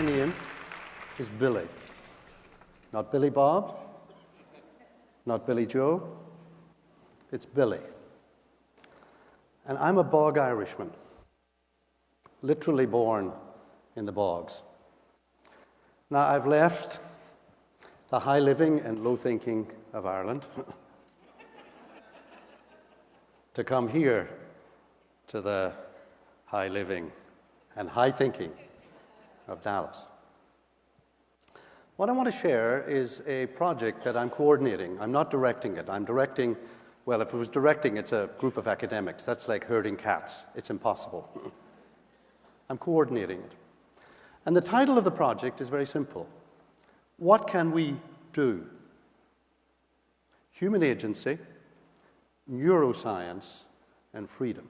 My name is Billy. Not Billy Bob, not Billy Joe. It's Billy. And I'm a bog Irishman, literally born in the bogs. Now, I've left the high living and low thinking of Ireland to come here to the high living and high thinking of Dallas. What I want to share is a project that I'm coordinating. I'm not directing it. I'm directing, well, if it was directing, it's a group of academics. That's like herding cats. It's impossible. I'm coordinating it. And the title of the project is very simple. What can we do? Human agency, neuroscience, and freedom.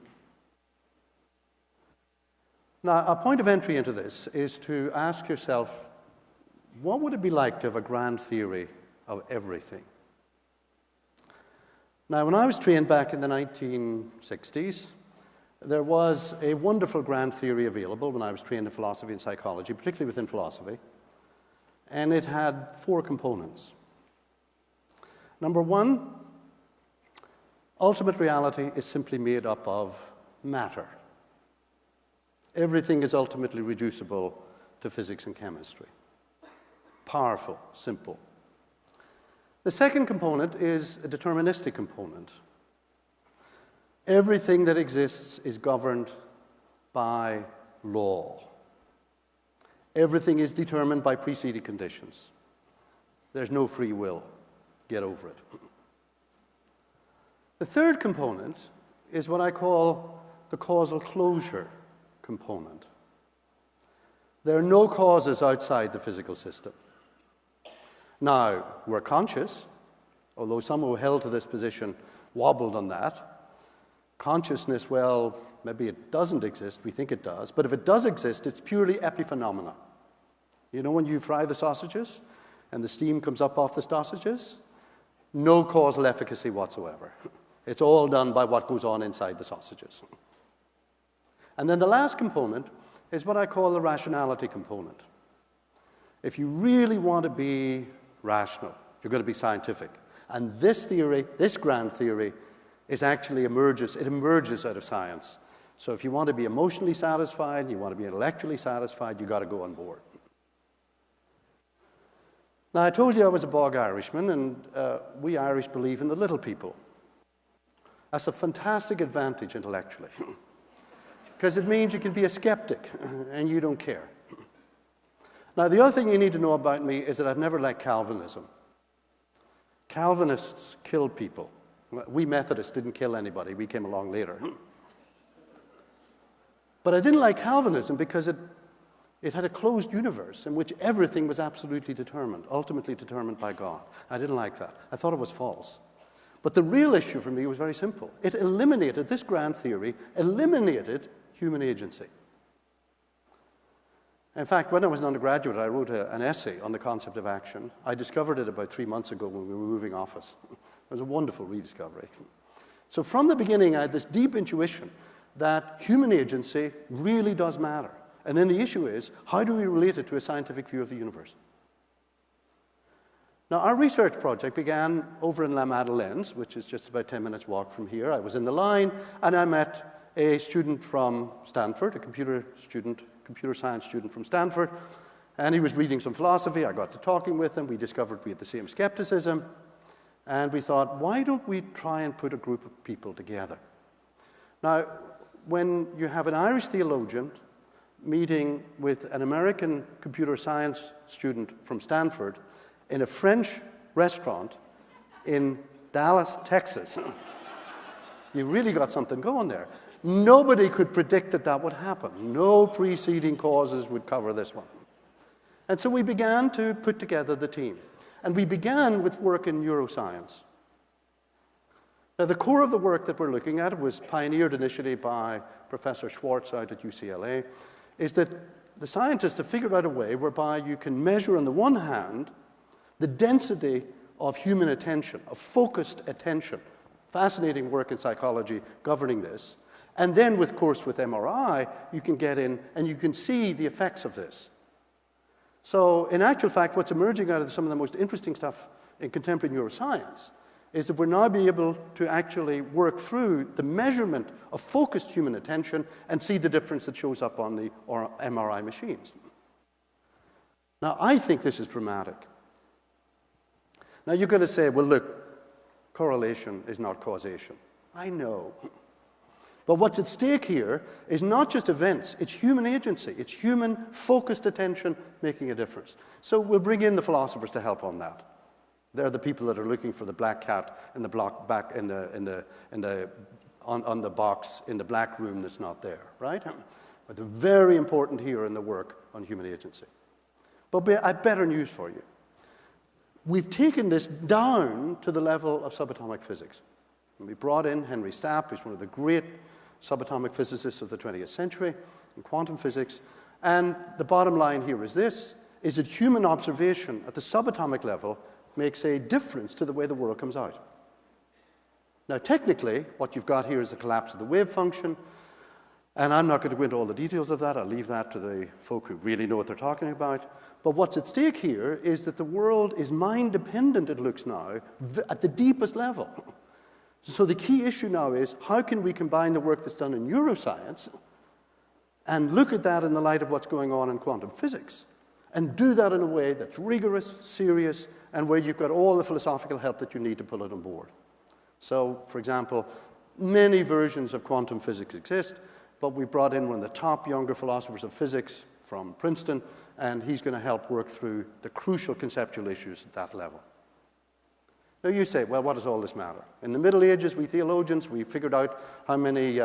Now, a point of entry into this is to ask yourself, what would it be like to have a grand theory of everything? Now, when I was trained back in the 1960s, there was a wonderful grand theory available when I was trained in philosophy and psychology, particularly within philosophy, and it had 4 components. Number 1, ultimate reality is simply made up of matter. Everything is ultimately reducible to physics and chemistry. Powerful, simple. The second component is a deterministic component. Everything that exists is governed by law. Everything is determined by preceding conditions. There's no free will. Get over it. The third component is what I call the causal closure component. There are no causes outside the physical system. Now, we're conscious, although some who held to this position wobbled on that. Consciousness, well, maybe it doesn't exist, we think it does, but if it does exist, it's purely epiphenomena. You know when you fry the sausages and the steam comes up off the sausages? No causal efficacy whatsoever. It's all done by what goes on inside the sausages. And then the last component is what I call the rationality component. If you really want to be rational, you're going to be scientific. And this theory, this grand theory, emerges out of science. So if you want to be emotionally satisfied, you want to be intellectually satisfied, you've got to go on board. Now, I told you I was a bog Irishman, and we Irish believe in the little people. That's a fantastic advantage intellectually, because it means you can be a skeptic, and you don't care. Now, the other thing you need to know about me is that I've never liked Calvinism. Calvinists killed people. We Methodists didn't kill anybody. We came along later. But I didn't like Calvinism because it had a closed universe in which everything was absolutely determined, ultimately determined by God. I didn't like that. I thought it was false. But the real issue for me was very simple. It eliminated, this grand theory, eliminated human agency. In fact, when I was an undergraduate, I wrote an essay on the concept of action. I discovered it about 3 months ago when we were moving office. It was a wonderful rediscovery. So from the beginning, I had this deep intuition that human agency really does matter. And then the issue is, how do we relate it to a scientific view of the universe? Now, our research project began over in La Madeleine, which is just about 10 minutes walk from here. I was in the line, and I met a student from Stanford, a computer science student from Stanford, and he was reading some philosophy. I got to talking with him. We discovered we had the same skepticism, and we thought, why don't we try and put a group of people together? Now, when you have an Irish theologian meeting with an American computer science student from Stanford in a French restaurant in Dallas, Texas, you really got something going there. Nobody could predict that that would happen. No preceding causes would cover this one. And so we began to put together the team. And we began with work in neuroscience. Now, the core of the work that we're looking at was pioneered initially by Professor Schwartz out at UCLA, is that the scientists have figured out a way whereby you can measure, on the one hand, the density of human attention, of focused attention. Fascinating work in psychology governing this. And then, with MRI, you can get in and you can see the effects of this. So in actual fact, what's emerging out of some of the most interesting stuff in contemporary neuroscience is that we're now being able to actually work through the measurement of focused human attention and see the difference that shows up on the MRI machines. Now, I think this is dramatic. Now, you're going to say, well, look, correlation is not causation. I know. But what's at stake here is not just events, it's human agency. It's human focused attention making a difference. So we'll bring in the philosophers to help on that. They're the people that are looking for the black cat in the block back on the box in the black room that's not there, right? But they're very important here in the work on human agency. But I have better news for you. We've taken this down to the level of subatomic physics. And we brought in Henry Stapp, who's one of the great subatomic physicists of the 20th century in quantum physics. And the bottom line here is this, is that human observation at the subatomic level makes a difference to the way the world comes out. Now, technically, what you've got here is the collapse of the wave function. And I'm not going to go into all the details of that. I'll leave that to the folk who really know what they're talking about. But what's at stake here is that the world is mind-dependent, it looks now, at the deepest level. So the key issue now is, how can we combine the work that's done in neuroscience and look at that in the light of what's going on in quantum physics, and do that in a way that's rigorous, serious, and where you've got all the philosophical help that you need to pull it on board. So, for example, many versions of quantum physics exist, but we brought in one of the top younger philosophers of physics from Princeton, and he's going to help work through the crucial conceptual issues at that level. Now you say, well, what does all this matter? In the Middle Ages, we theologians, we figured out how many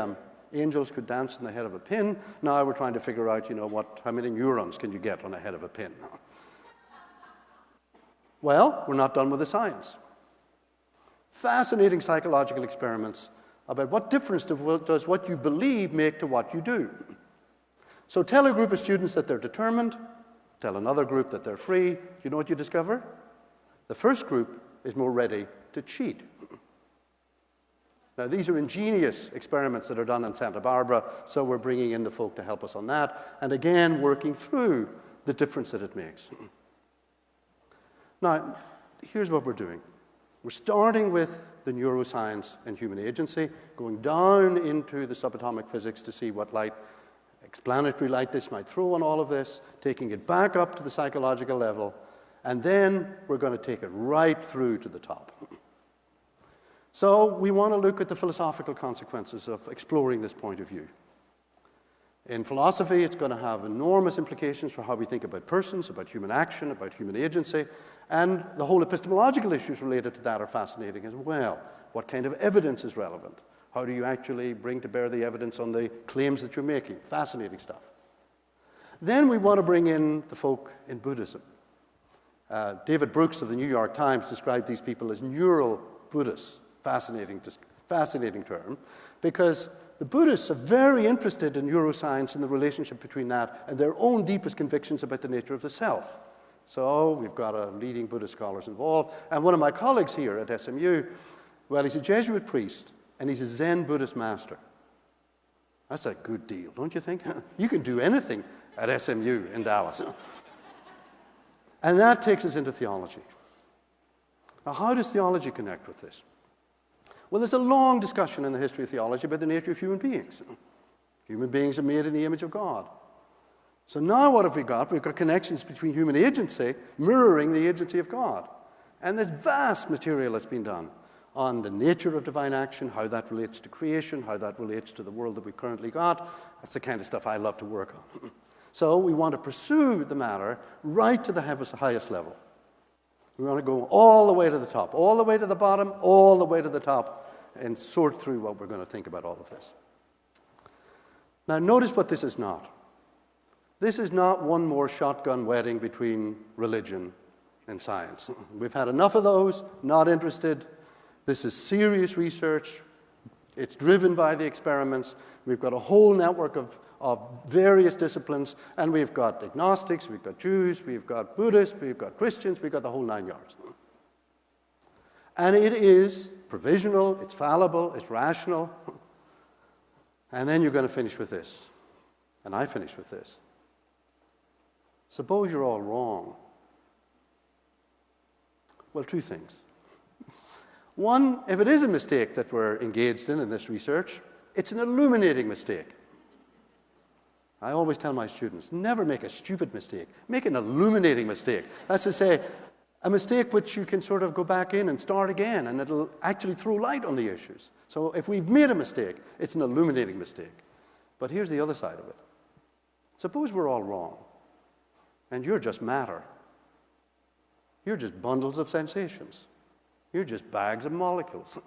angels could dance in the head of a pin. Now we're trying to figure out, how many neurons can you get on the head of a pin? Well, we're not done with the science. Fascinating psychological experiments about what difference does what you believe make to what you do. So tell a group of students that they're determined, tell another group that they're free. Do you know what you discover? The first group is more ready to cheat. Now, these are ingenious experiments that are done in Santa Barbara, so we're bringing in the folk to help us on that, and again, working through the difference that it makes. Now, here's what we're doing. We're starting with the neuroscience and human agency, going down into the subatomic physics to see what light, explanatory light this might throw on all of this, taking it back up to the psychological level, and then we're going to take it right through to the top. So we want to look at the philosophical consequences of exploring this point of view. In philosophy, it's going to have enormous implications for how we think about persons, about human action, about human agency, and the whole epistemological issues related to that are fascinating as well. What kind of evidence is relevant? How do you actually bring to bear the evidence on the claims that you're making? Fascinating stuff. Then we want to bring in the folk in Buddhism. David Brooks of the New York Times described these people as neural Buddhists. Fascinating term, because the Buddhists are very interested in neuroscience and the relationship between that and their own deepest convictions about the nature of the self. So we've got leading Buddhist scholars involved. And one of my colleagues here at SMU, well, he's a Jesuit priest, and he's a Zen Buddhist master. That's a good deal, don't you think? You can do anything at SMU in Dallas. And that takes us into theology. Now, how does theology connect with this? Well, there's a long discussion in the history of theology about the nature of human beings. Human beings are made in the image of God. So now what have we got? We've got connections between human agency mirroring the agency of God. And there's vast material that's been done on the nature of divine action, how that relates to creation, how that relates to the world that we've currently got. That's the kind of stuff I love to work on. So we want to pursue the matter right to the highest level. We want to go all the way to the top, all the way to the bottom, all the way to the top, and sort through what we're going to think about all of this. Now, notice what this is not. This is not one more shotgun wedding between religion and science. We've had enough of those, not interested. This is serious research. It's driven by the experiments. We've got a whole network of various disciplines, and we've got agnostics, we've got Jews, we've got Buddhists, we've got Christians, we've got the whole 9 yards. And it is provisional, it's fallible, it's rational. And then you're going to finish with this. And I finish with this. Suppose you're all wrong. Well, two things. One, if it is a mistake that we're engaged in this research, it's an illuminating mistake. I always tell my students, never make a stupid mistake. Make an illuminating mistake. That's to say, a mistake which you can sort of go back in and start again, and it'll actually throw light on the issues. So if we've made a mistake, it's an illuminating mistake. But here's the other side of it. Suppose we're all wrong, and you're just matter. You're just bundles of sensations. You're just bags of molecules.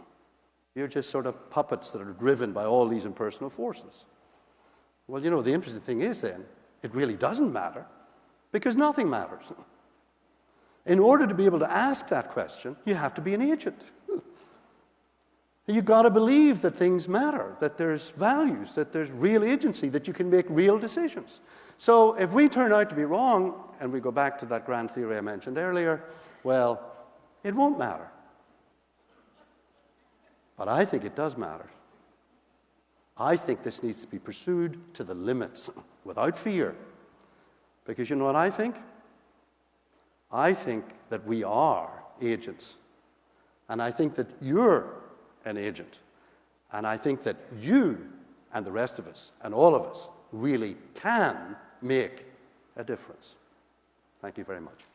You're just sort of puppets that are driven by all these impersonal forces. Well, you know, the interesting thing is then, it really doesn't matter, because nothing matters. In order to be able to ask that question, you have to be an agent. You've got to believe that things matter, that there's values, that there's real agency, that you can make real decisions. So if we turn out to be wrong, and we go back to that grand theory I mentioned earlier, well, it won't matter. But I think it does matter. I think this needs to be pursued to the limits, without fear. Because you know what I think? I think that we are agents. And I think that you're an agent. And I think that you and the rest of us, and all of us, really can make a difference. Thank you very much.